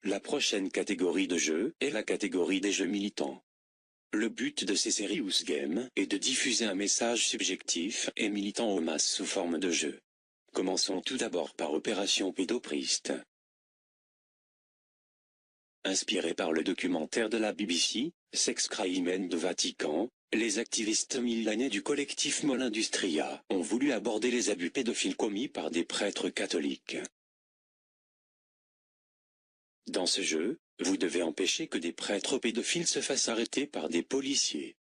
La prochaine catégorie de jeux est la catégorie des jeux militants. Le but de ces serious games est de diffuser un message subjectif et militant aux masses sous forme de jeu. Commençons tout d'abord par Opération Pédopriste. Inspiré par le documentaire de la BBC, Sex Crime and the Vatican, les activistes milanais du collectif Molindustria ont voulu aborder les abus pédophiles commis par des prêtres catholiques. Dans ce jeu, vous devez empêcher que des prêtres pédophiles se fassent arrêter par des policiers.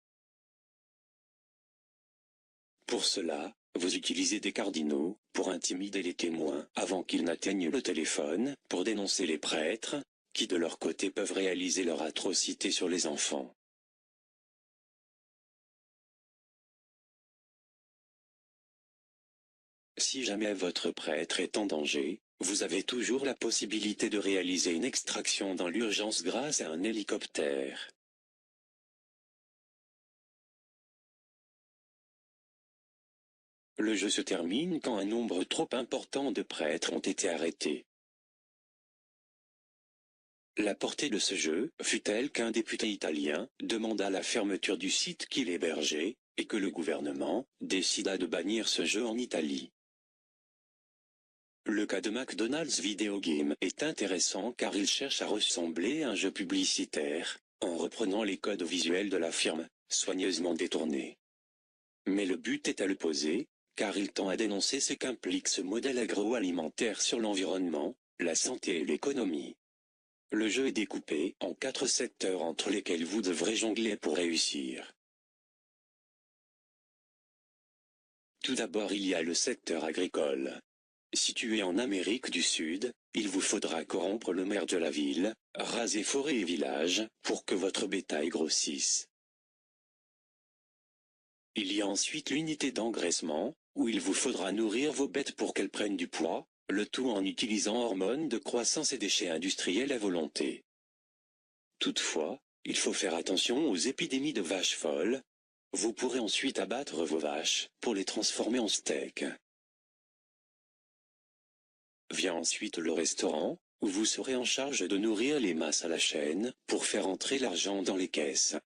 Pour cela, vous utilisez des cardinaux pour intimider les témoins avant qu'ils n'atteignent le téléphone pour dénoncer les prêtres, qui de leur côté peuvent réaliser leur atrocité sur les enfants. Si jamais votre prêtre est en danger, vous avez toujours la possibilité de réaliser une extraction dans l'urgence grâce à un hélicoptère. Le jeu se termine quand un nombre trop important de prêtres ont été arrêtés. La portée de ce jeu fut telle qu'un député italien demanda la fermeture du site qu'il hébergeait, et que le gouvernement décida de bannir ce jeu en Italie. Le cas de McDonald's Video Game est intéressant car il cherche à ressembler à un jeu publicitaire, en reprenant les codes visuels de la firme, soigneusement détournés. Mais le but est à l'opposé, car il tend à dénoncer ce qu'implique ce modèle agroalimentaire sur l'environnement, la santé et l'économie. Le jeu est découpé en 4 secteurs entre lesquels vous devrez jongler pour réussir. Tout d'abord il y a le secteur agricole. Situé en Amérique du Sud, il vous faudra corrompre le maire de la ville, raser forêts et villages, pour que votre bétail grossisse. Il y a ensuite l'unité d'engraissement, où il vous faudra nourrir vos bêtes pour qu'elles prennent du poids, le tout en utilisant hormones de croissance et déchets industriels à volonté. Toutefois, il faut faire attention aux épidémies de vaches folles. Vous pourrez ensuite abattre vos vaches, pour les transformer en steak. Vient ensuite le restaurant, où vous serez en charge de nourrir les masses à la chaîne, pour faire entrer l'argent dans les caisses.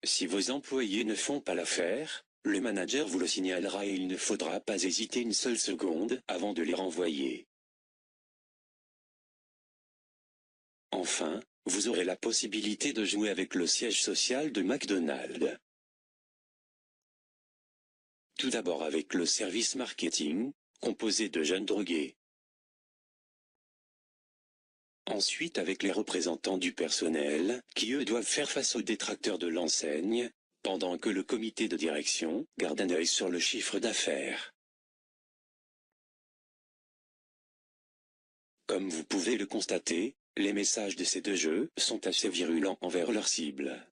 Si vos employés ne font pas l'affaire, le manager vous le signalera et il ne faudra pas hésiter une seule seconde avant de les renvoyer. Enfin, vous aurez la possibilité de jouer avec le siège social de McDonald's. Tout d'abord avec le service marketing, composé de jeunes drogués. Ensuite avec les représentants du personnel, qui eux doivent faire face aux détracteurs de l'enseigne, pendant que le comité de direction garde un œil sur le chiffre d'affaires. Comme vous pouvez le constater, les messages de ces deux jeux sont assez virulents envers leur cible.